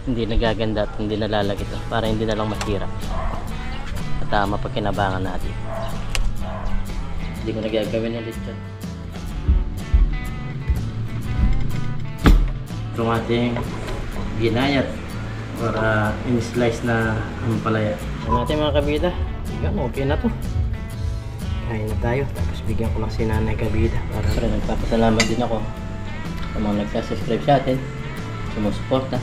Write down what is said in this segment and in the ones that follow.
hindi nagaganda at hindi nalalagit para hindi na lang masira at mapagkinabangan natin. Hindi ko nagagawin ulit dyan. Itong ating ginayat para in-slice na ampalaya. Yan natin mga kabida. Yan, okay na to. Kain na tayo. Tapos bigyan ko lang si Nanay Kabida para nagpapasalamat din ako sa mga nagsasubscribe sa atin, sumusuporta.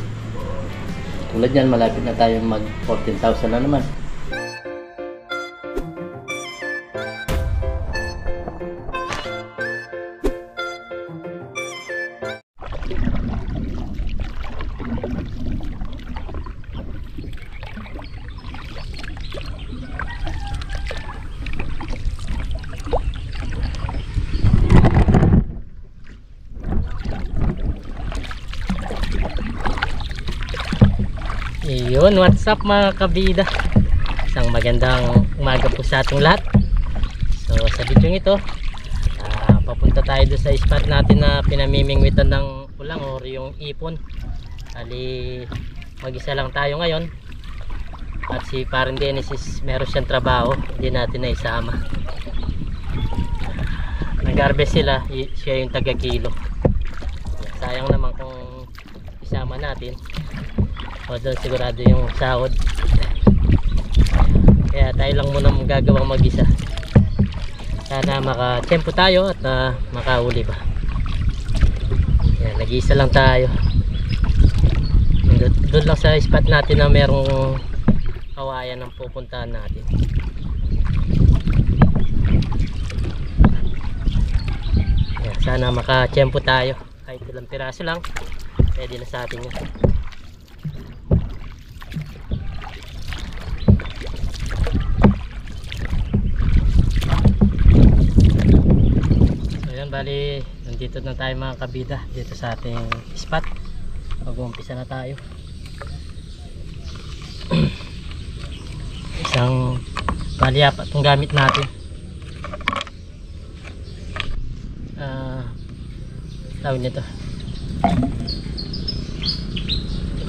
Tulad yan, malapit na tayong mag 14,000 na naman. Yun, what's up mga kabida, isang magandang umaga po sa ating lahat. So sa video ito papunta tayo doon sa spot natin na pinamimingwitan ng ulang or yung ipon. Ali mag-isa lang tayo ngayon at si Parang Genesis meron siyang trabaho, hindi natin na isama. Nag-harvest sila, siya yung taga-kilo. Sayang naman kung isama natin, o doon sigurado yung sahod. Kaya tayo lang muna magagawang mag-isa. Sana maka-tempo tayo at makauli pa. Yan, nag-iisa lang tayo. Doon lang sa spot natin na merong kawayan ang pupuntahan natin. Yan, sana maka-tempo tayo. Kahit ilang piraso lang, pwede na sa atin yan. Bali, nandito na tayo mga kabida dito sa ating spot. Mag-uumpisa na tayo. Isang bali apat itong gamit natin. Tawag nito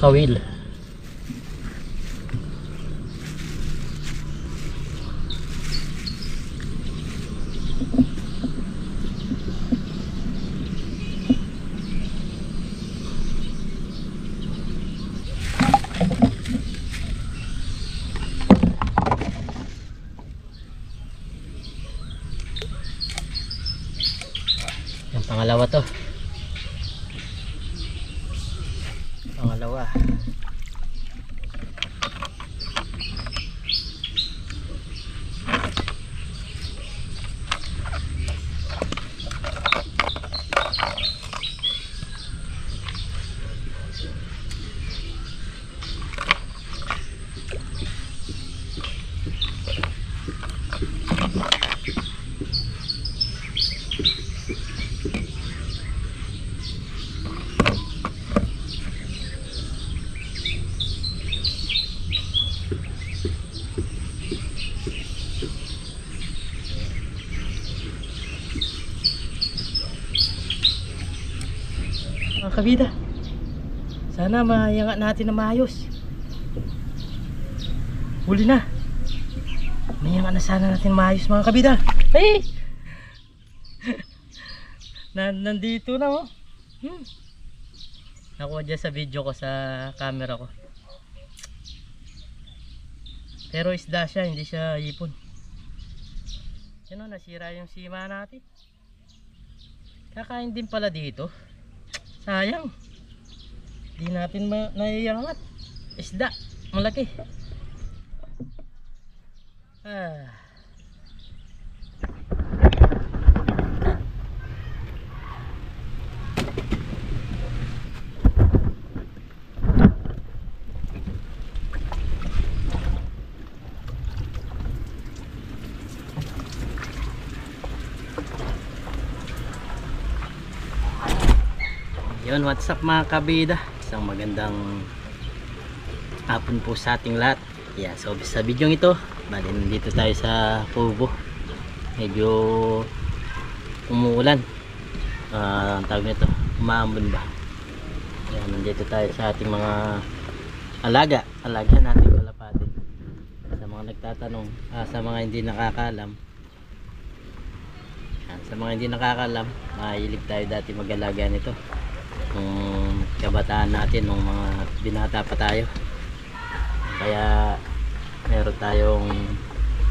kawil. Pangalawa to. Pangalawa. Mga kabida, sana mayangat natin na maayos. Huli na. Mayangat na sana natin maayos mga kabida. Hey! Nandito na oh. Nakuha dyan sa video ko, sa camera ko. Pero isda siya, hindi siya hipon. Yan o, nasira yung sima natin. Kakain din pala dito. Sayang, di natin naiangat. Isda, malaki. Yun, what's up mga kabida, isang magandang hapon po sa ating lahat. Yeah, so sa video ito, bali nandito tayo sa Pugo. Medyo umuulan, ang tawag nito, umaambon ba. Yan, nandito tayo sa ating mga alaga natin kalapati. Sa mga nagtatanong, sa mga hindi nakakalam, sa mga hindi nakakalam, mahilig tayo dati mag-alaga nito nung kabataan natin, nung mga binata pa tayo. Kaya meron tayong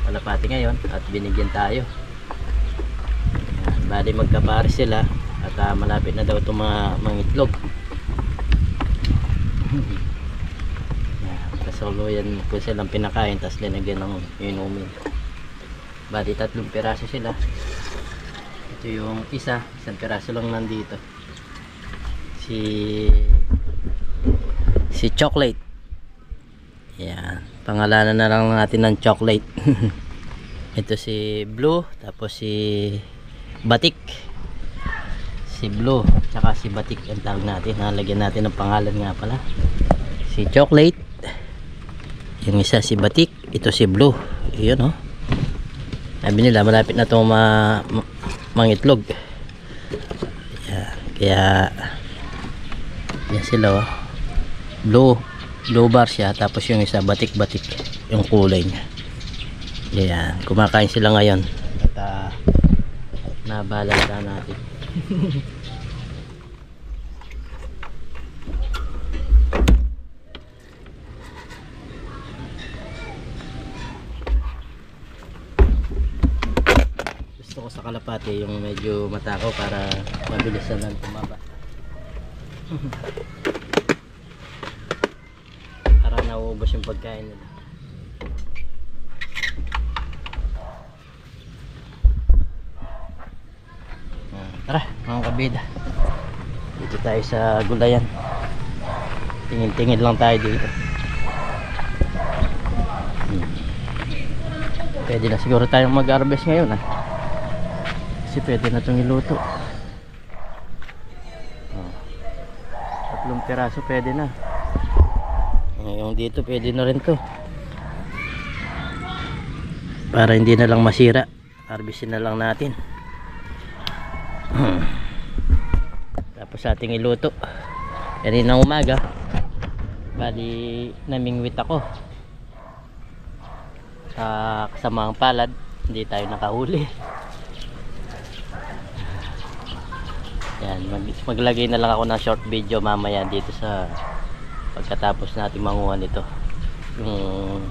kalapati ngayon at binigyan tayo. Bali magkapares sila at malapit na daw itong mga itlog. Kasolo yan po silang pinakain, tapos linagyan ng inumin. Bali 3 piraso sila. Ito yung isang piraso lang nandito, si Chocolate. Yan, pangalanan na lang natin ng Chocolate. Ito si Blue, tapos si Batik. Si Blue tsaka si Batik ang tawag natin. Nalagyan natin ng pangalan nga pala. Si Chocolate, yung isa si Batik, ito si Blue. Yun oh, sabi nila malapit na itong mangitlog. Kaya yan sila oh. Blue bar siya, tapos yung isa Batik yung kulay niya. Yan, kumakain sila ngayon at nabalanta natin. Gusto ko sa kalapati yung medyo matakaw para mabilisan lang tumaba. Para nauubos yung pagkain nila. Tara mga kabida, dito tayo sa gulayan. Tingin-tingin lang tayo dito. Pwede na siguro tayong mag-harvest ngayon kasi pwede na itong iluto. 3 piraso pwede na. Yung dito pwede na rin to, para hindi na lang masira. Harvestin na lang natin. Tapos ating iluto. Kaninang umaga, bali namingwit ako sa kasamang palad, hindi tayo nakahuli. Yan, maglagay na lang ako ng short video mamaya dito sa pagkatapos natin manguha nito. Yung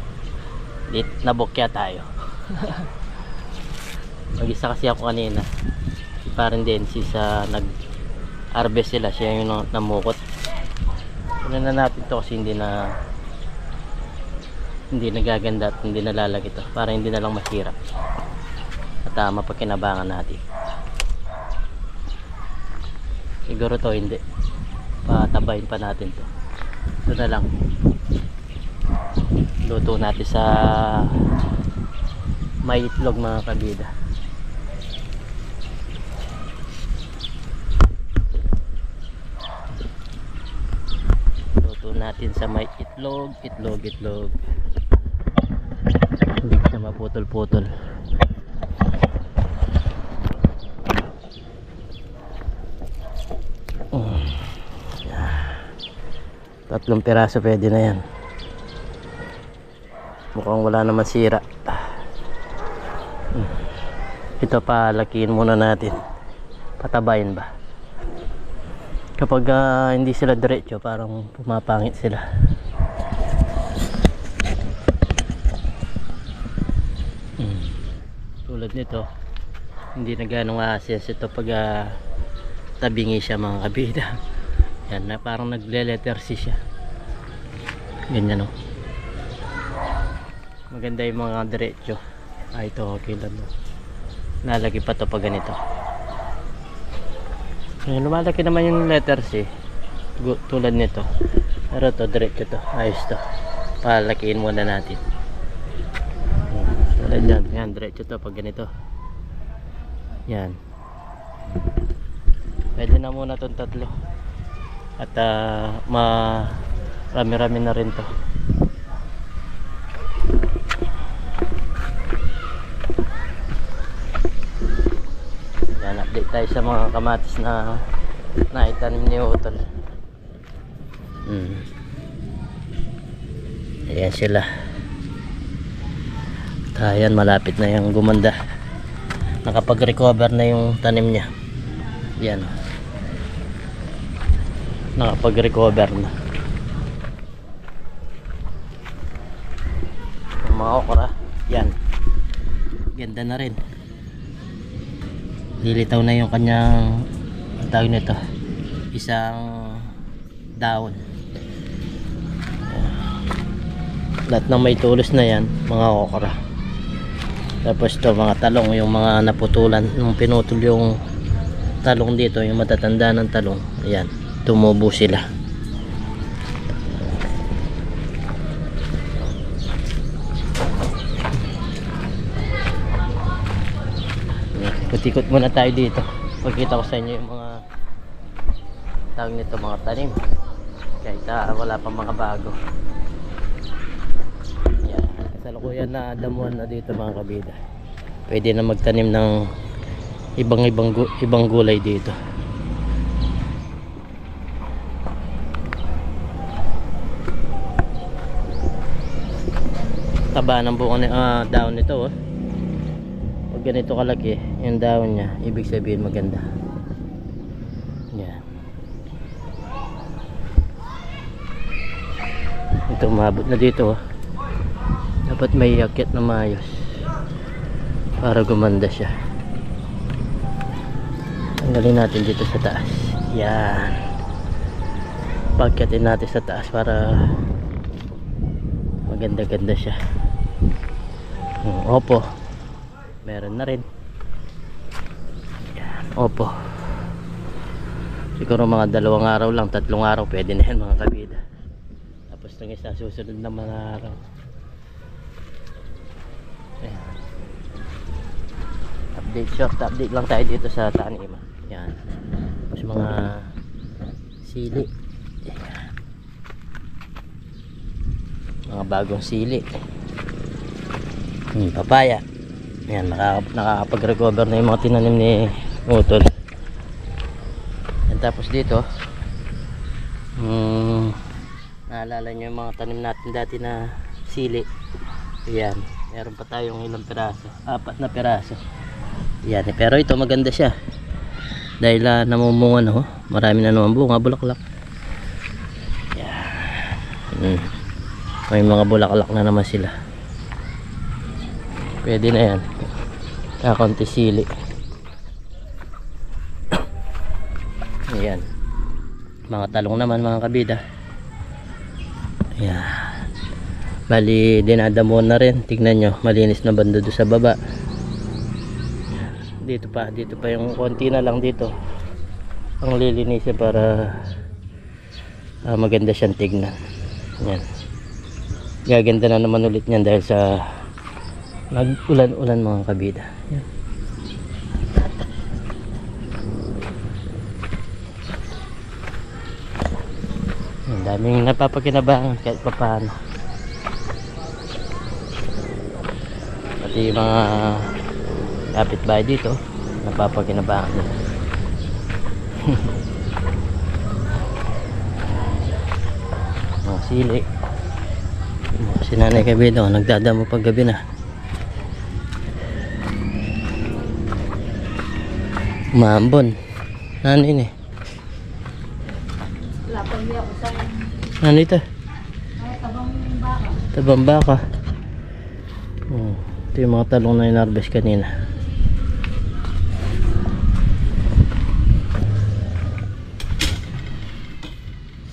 nabukya tayo. Mag-isa kasi ako kanina. Parang din sa nag-harvest sila, siya yung namukot. Ano na natin to kasi hindi nagaganda at hindi nalalag ito, para hindi na lang masira at mapakinabangan natin. Siguro to hindi, patabayin pa natin to. Ito na lang luto natin sa may itlog mga kabida. Natin sa may itlog. Hindi siya maputol-putol. Tatlong piraso pwede na yan. Mukhang wala naman sira. Ito pa, lakiin muna natin. Patabayin ba? Kapag hindi sila diretso, parang pumapangit sila. Tulad nito, hindi na ganong assess ito pag tabingi siya mga kabida. Yan na, parang nagle-letter C siya. Ganyan o. Maganda yung mga diretso. Ito okay lang. Nalagi pa to pag ganito. Lumalaki naman yung letter C tulad nito, pero to diretso to, ayos to. Palakiin muna natin tulad yan, yan diretso to pag ganito. Yan, pwede na muna tong tatlo at marami-rami na rin to. Update tayo sa mga kamatis na naitanim ni Utol. Ayan sila. Ayan, malapit na yung gumanda. Nakapag-recover na yung tanim niya. Yan. Nakapag-recover na. Yung mga okra. Yan. Ganda na rin. Lilitaw na yung kanyang, ang tawag nito, isang daon. Lahat ng may tulos na yan, mga okra. Tapos ito mga talong, yung mga naputulan, yung pinutol yung talong dito, yung matatanda ng talong, ayan, tumubo sila. Ikot-ikot muna tayo dito. Pagkita ko sa inyo yung mga tawag nito, mga tanim, kahit wala pang mga bago. Salukuyan na damuhan na dito mga kabida. Pwede na magtanim ng ibang gulay dito. Taba ng buong daon nito, oh. Pag ganito kalaki yung daon niya, ibig sabihin maganda. Yan. Ito umabot na dito, oh. Dapat may yakit na maayos para gumanda siya. Tanggalin natin dito sa taas. Yan. Pagkatin natin sa taas para maganda-ganda siya. Opo. Meron na rin. Yan. Opo. Siguro mga 2 araw lang, 3 araw pwede na yan mga kabida. Tapos nang isa susunod na mga araw. Short update lang tayo dito sa tanim. Yan. Tapos mga sili. Yan. Mga bagong sili. Papaya. Yan, nakakapag-recover na yung mga tinanim ni Utol. Yan, tapos dito naalala nyo yung mga tanim natin dati na sili. Yan. Meron pa tayong ilang piraso, 4 na piraso. Yan, pero ito maganda siya dahil namumunga na, oh. Marami na naman bunga, bulaklak. Yan. May mga bulaklak na naman sila. Pwede na yan. Kakunti sili. Ayan. Mga talong naman mga kabida. Ayan. Bali dinadamo na rin. Tignan nyo, malinis na banda doon sa baba. Dito pa yung konti na lang dito ang lilinisin para maganda siyang tignan. Yan. Gaganda na naman ulit niyan dahil sa nag-ulan-ulan mga kabida. Yan. Ang daming napapakinabangan kahit papaano. Pati yung mga kapitbahay dito napapakinabangan nila. Mga sili. Si Nanay Kabida nagdadamo pag gabi na. Maambon. Ano ini? Ano ito? Tabang baka. Ito yung mga talong na inarbes kanina.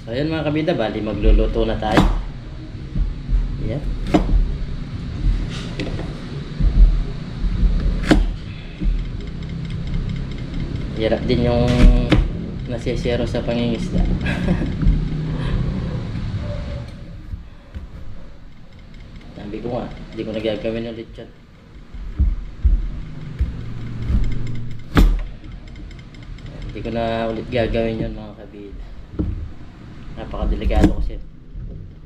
So ayan mga kabida, bali magluluto na tayo. Yan. Hirap din yung nasisero sa pangingisda. Sabi ko nga, hindi ko nagagawin ulit yan. Hindi ko na ulit gagawin yun mga kabida. Napakadelikado kasi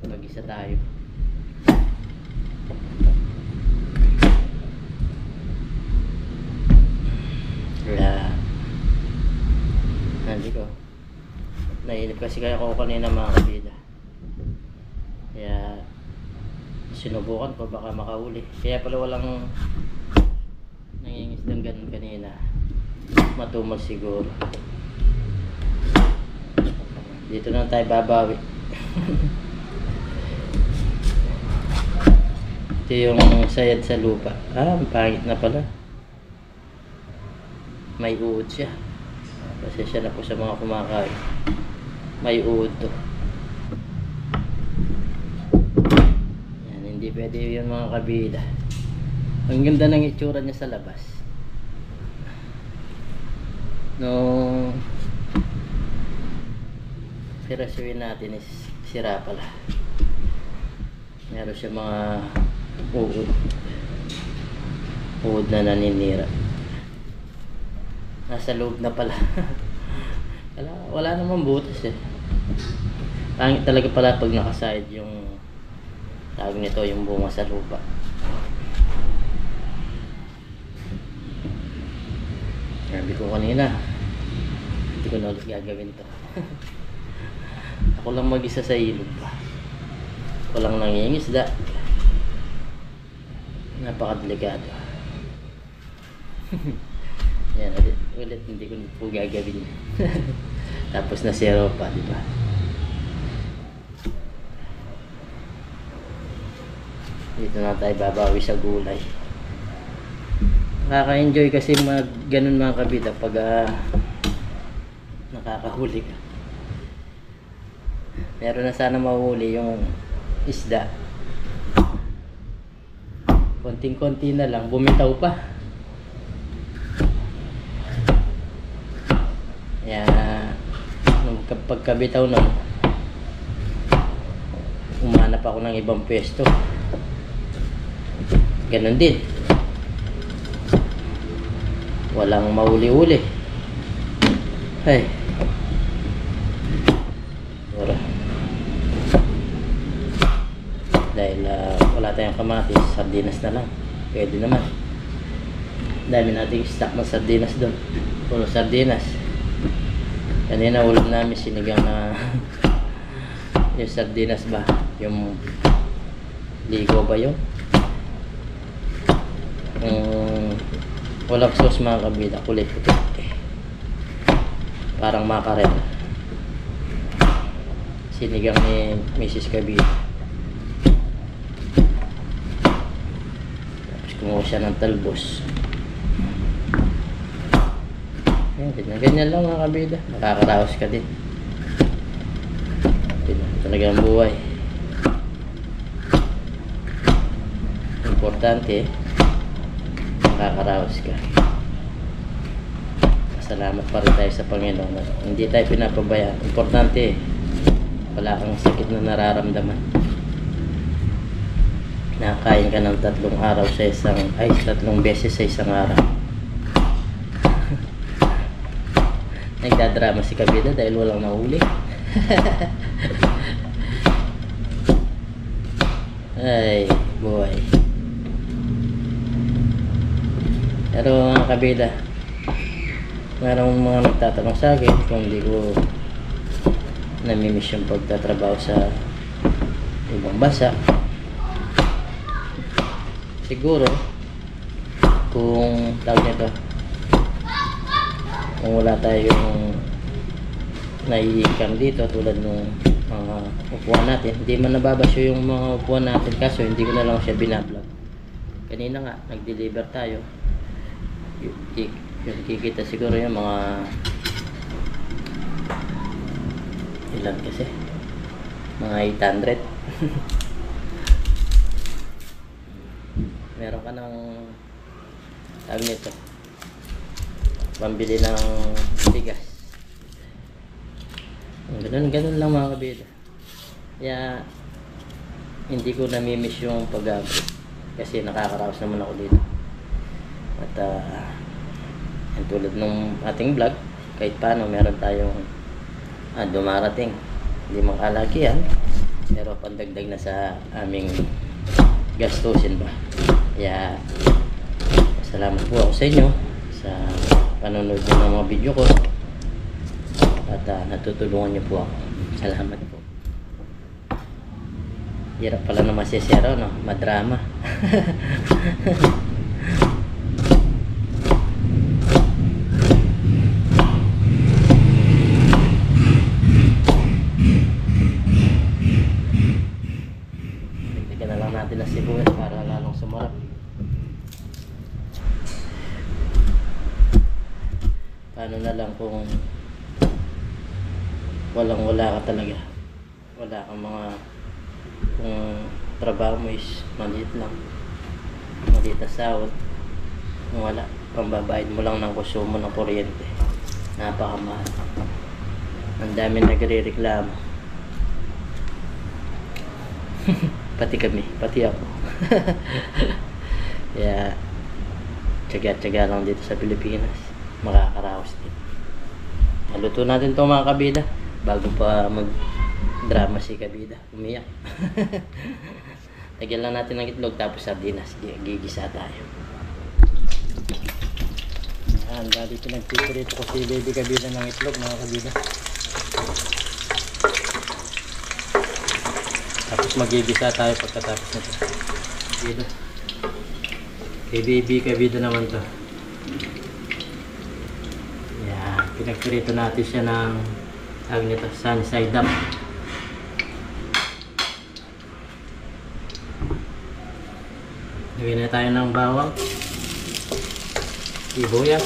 mag-isa tayo. Kaya hindi ko nainip kasi kaya ko kanina mga kabida. Kaya Sinubukan ko baka makahuli. Kaya pala walang nangingisdang ganun kanina. Matumal siguro. Dito na tayo babawi. Ito yung sayad sa lupa. Ang pangit na pala. May uod siya. Pasensya na po sa mga kumakain. May uod to. Yan, hindi pwede yun mga kabida. Ang ganda ng itsura niya sa labas. Nung pirasuin natin is sira pala. Meron siya mga uod na naninira. Nasa loob na pala. Wala namang butas eh. Pangit talaga pala pag nakaside yung tawag nito, yung bunga sa lupa. Sabi ko kanina, hindi ko na ulit gagawin to. Ako lang mag-isa sa ilog pa. Walang nangingisda. Napakadelikado. Yan, ulit hindi ko po gagawin. Tapos na zero pa, di ba? Dito na tayo babawi sa gulay. Nakaka-enjoy kasi ganun mga kabida pag nakakahuli ka. Meron na sana mahuli yung isda. Konting-konti na lang, bumitaw pa. Kaya nung pagkabitaw na, umanap ako ng ibang pwesto. Ganon din. Walang mahuli-huli. Ay. Ora. Dahil wala tayong kamatis, sardinas na lang. Pwede naman. Dami nating stock ng sardinas doon. Puro sardinas. Kanina ulam namin sinigang na yung sardinas ba? Yung ligo ba yun? Walang sauce mga kabida, kulit puti. Parang makarel. Sinigang ni Mrs. Kabida. Tapos kumuha siya ng talbos. Ganyan lang mga kabida. Nakakaraos ka din. Talaga ang buhay. Importante nakakaraos ka. Salamat pa rin tayo sa Panginoon. Hindi tayo pinapabayaan. Importante wala kang sakit na nararamdaman. Nakakain ka ng 3 araw sa isang, 3 beses sa isang araw. Nagdadrama si Kabida dahil walang nahuli. Ay, buhay. Pero mga kabida, mayroong mga nagtatanong sa akin kung hindi ko namimiss yung pagtatrabaho sa ibang bansa. Siguro kung tawag nito, kung wala tayong nai-income dito tulad ng mga upuan natin, hindi man nababasyo yung mga upuan natin, kaso hindi ko na lang siya binablog. Kanina nga nag-deliver tayo, yung kikita siguro yung mga ilan kasi, mga 800. Meron ka ng tawag nito, pambili ng bigas. Ganun lang mga kabida. Kaya hindi ko namimiss yung pag-abot kasi nakakaraos naman ako dito. At yan, tulad ng ating vlog, kahit paano meron tayong dumarating. Hindi makalaki yan, pero pandagdag na sa aming gastusin ba. Kaya salamat po ako sa inyo sa panonood nyo ng mga video ko at natutulungan nyo po ako. Salamat po. Hirap pala na masisero, no? Madrama. Tignan na lang natin ang sibuyas para lalong sumarap. Paano na lang kung wala ka talaga, wala kang mga, kung trabaho mo is maliit lang, maliit na sahod, kung wala, pambabayad mo lang ng konsumo ng kuryente, napakamahal. Ang dami nagre-reklamo. Pati kami, pati ako. Kaya tsaga-tsaga lang dito sa Pilipinas, makakaraos din. Naluto natin itong mga kabida bago pa mag drama si kabida, umiyak. Lagyan lang natin ng itlog tapos sardinas, gigisa tayo. Yan, dali pinagpipirito ko si baby kabida ng itlog mga kabida. Tapos magigisa tayo pagkatapos nito. Dito kay baby kabida naman to. Yan, pinagpirito natin siya ng tawag nito, sunny side up. Lagyan na tayo ng bawang, sibuyas,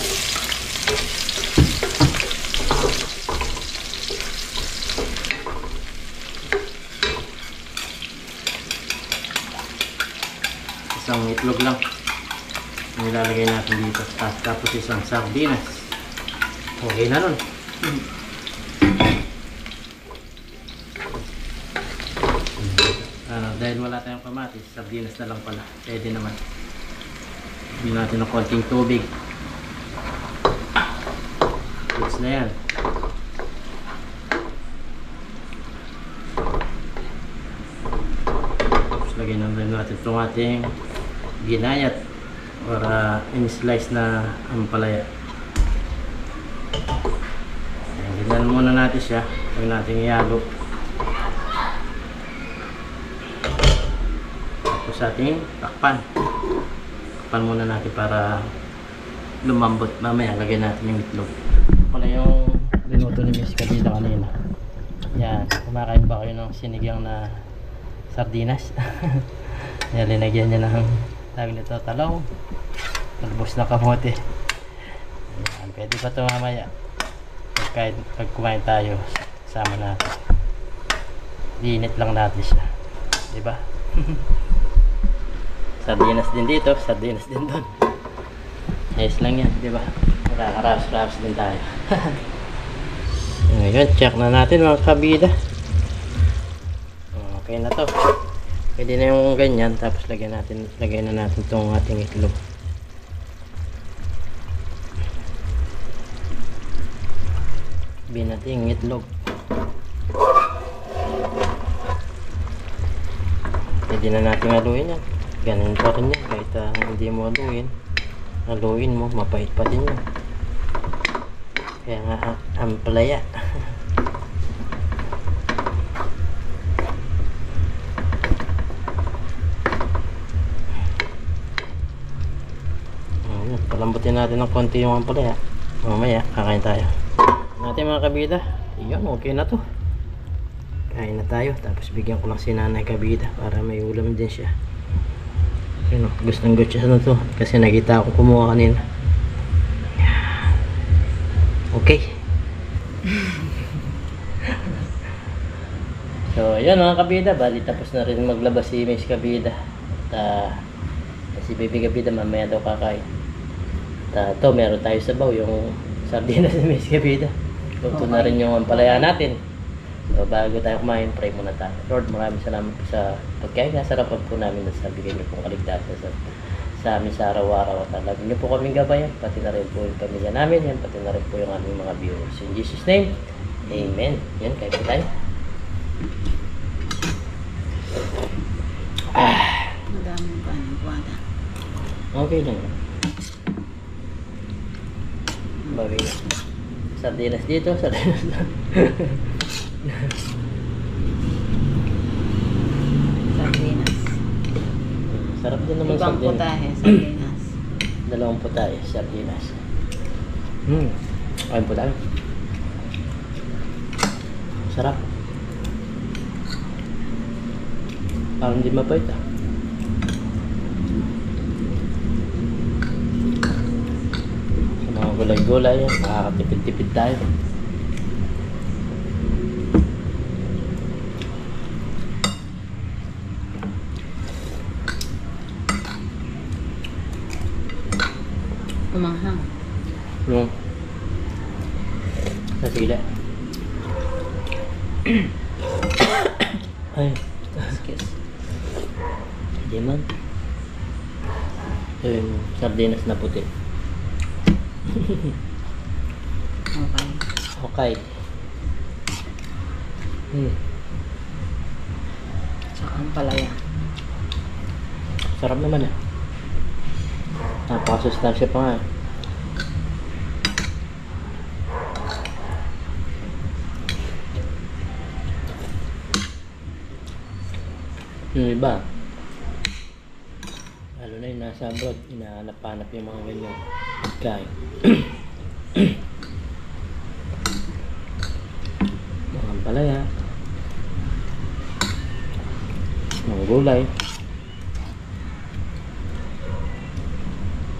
isang itlog lang nilalagay natin dito, tapos isang sardinas. Okay na nun. Dahil wala tayong kamatis, sardinas na lang pala, pwede naman. Bigyan natin ng konting tubig. Goods na yan. Tapos lagyan naman natin itong ating ginayat or in-slice na ampalaya. Ganyan muna natin siya. Huwag natin ihalo sa ating takpan. Takpan muna natin para lumambot. Mamaya lagyan natin yung itlog. Wala yung linuto ni Miss Kabida kanina. Yan, kumakain ba kayo ng sinigang na sardinas? Yan, linagyan niya ng tawag nito, talong, talbos na kamote. Yan, pwede pa ito mamaya pag kumain tayo, sama natin. Iinit lang natin siya, diba? Sardinas din dito, sardinas din doon. Ayos lang yan, di ba? Makakaraos-raos din tayo. Ngayon, check na natin mga kabida. Okay na to. Pwede na yung ganyan, tapos lagyan na natin itong ating itlog. Sabihin natin yung itlog. Pwede na natin haluin yan. Ganun pa rin yan, kahit hindi mo haluin mo, mapait pa din yan. Kaya nga, ampalaya. Palambutin natin ng konti yung ampalaya. Mamaya, kakain tayo. Natin mga kabida, yun, okay na to. Kain na tayo, tapos bigyan ko lang si nanay kabida para may ulam din siya. Ano, gustong gusto siya na to kasi nakita ako kumuha kanina. Okay. So yan mga kabida, bali tapos na rin maglabas si Miss Kabida at si baby kabida mamaya daw kakain. At to meron tayo sabaw, yung sardinas ni Miss Kabida. Luto na rin yung ampalaya natin. So, bago tayo kumain, pray muna tayo. Lord, maraming salamat po sa pagkain. Nasarapan po namin na sa bigay niyo pong kaligtasan sa amin sa araw-araw. At lagi niyo po kaming gabayan, pati na rin po yung pamilya namin, yan, pati na rin po yung aming mga viewers. In Jesus' name, Amen. Yan, kain po tayo. Madaming panigwada. Okay lang. Bagay na. Sardinas dito, sardinas doon. Sarap din naman Ibang sardinas. putahe, sardinas. Dalawang putahe, sardinas. Ayun po tayo. Sarap. Parang hindi mapait ah. Sa mga gulay-gulay, makakatipid-tipid tayo. Umanghang. Yung sa sila. Ay, Excuse. hindi man. Ito yung sardinas na puti. Okay. Okay. Tsaka ang palaya. Sarap naman ah. Napakasustansya pa nga eh. Yung iba, lalo na yung nasa abroad, inahanap-hanap yung mga ganyan pagkain. Mga palaya, mga gulay.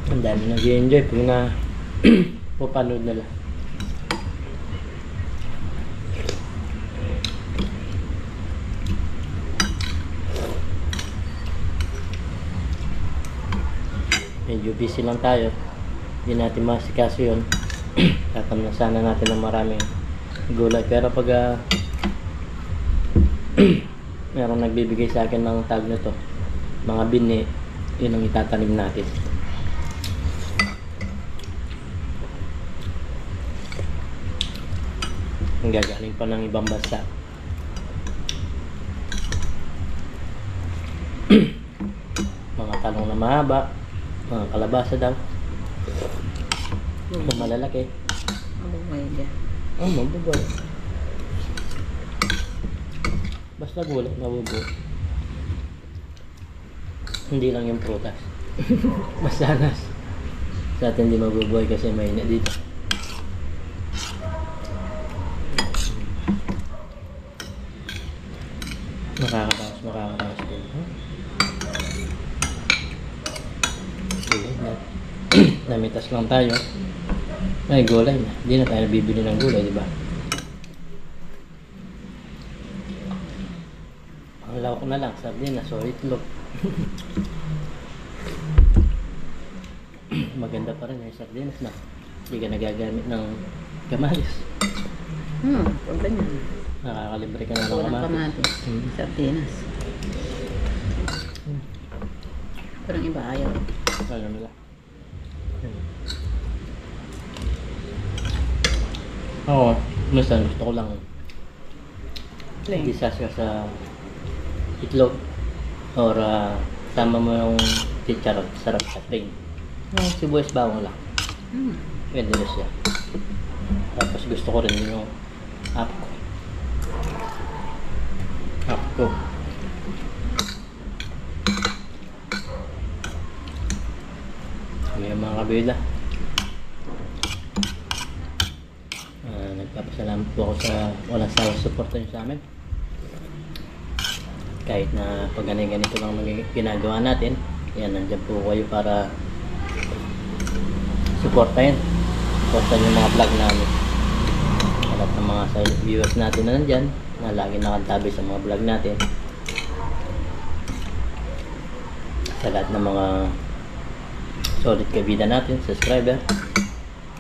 Ang dami nag-i-enjoy pag na papanood nila. Medyo busy lang tayo, hindi natin masikaso yun. Tatamnan sana natin ng maraming gulay, pero pag merong nagbibigay sa akin ng tag na to, mga bini, yun ang itatanim natin. Ang gagaling pa ng ibang bansa. Mga talong na mahaba, mga kalabasa daw. Kung malalaki. Mabuhay dyan. Oh, mabubuhay. Basta gulay, mabubuhay. Hindi lang yung prutas. Masanas. Sa atin hindi mabubuhay kasi mainit dito. Makakataas din. Sige, namitas lang tayo. Ay, gulay na. Hindi na tayo nabibili ng gulay, di ba? Ang lawak na lang, sardinas o itlog. Maganda pa rin yung sardinas na. Hindi ka nagagamit ng kamatis. Pagka niya. Nakakalibre ka na ng Walang kamatis. kamatis. Sardinas. Parang iba ayaw. Ano nila? Oo, minsan gusto ko lang Plain. gisas ka sa itlog or tama mo yung chicharron, sarap sa plain. Yung sibuyas bawang lang, pwede na siya. Tapos gusto ko rin yung apko. May mga kabila. Nagpapasalamat po ako sa walang sawang suporta nyo sa amin. Kahit na pag ganito lang ginagawa natin, yan, nandiyan po kayo para supportahin yung mga vlog namin. Lahat ng mga viewers natin na nandyan, na lagi nakantabi sa mga vlog natin. Sa lahat ng mga solid kabida natin, subscriber.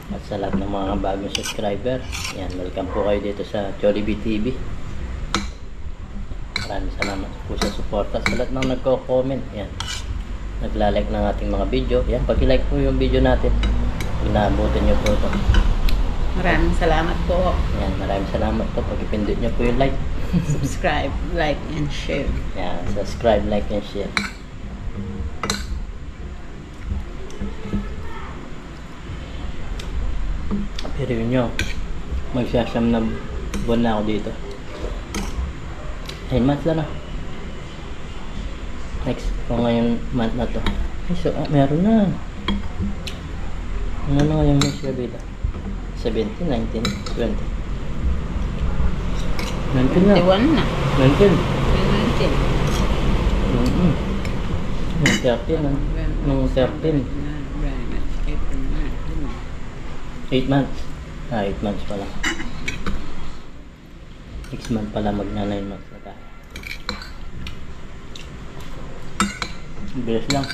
At sa lahat ng mga bagong subscriber, yan, welcome po kayo dito sa Jollibee TV. Maraming salamat po sa suporta. Sa lahat ng nagko-comment, yan, nagla-like ng ating mga video, yan, pag-like po yung video natin, inaabutin nyo po ito. Maraming salamat po. Yan, maraming salamat po, pag-ipindot nyo po yung like. Subscribe, like, and share. Yan, subscribe, like, and share. Pero yun nyo, magsasam na buwan na ako dito. 9 months na. Next ko ngayon month na to. Ay, so, meron na. Ano na ngayon may share beta? 17, 19, 20. 19 na. 21 na. 19. 19. Nung 13 na. Nung 13. 8 months. 8 months pala. 6 months pala, magna 9 months na tayo. Bilis lang.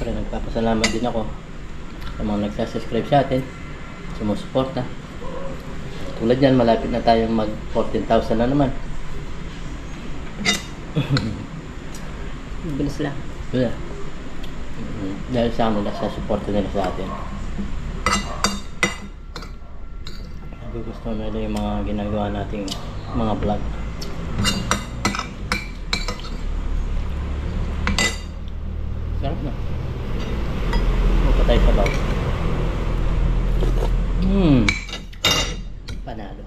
Pero nagpapasalamat din ako sa mga nagsasubscribe sa atin, sumusuporta. Tulad yan, malapit na tayong mag 14,000 na naman. Bilis lang. Wala. Dahil sa kanila, sa suporta nila sa atin. Gusto nila yung mga ginagawa nating mga vlog. Sarap na. Huwag tayo sa baw. Panalo.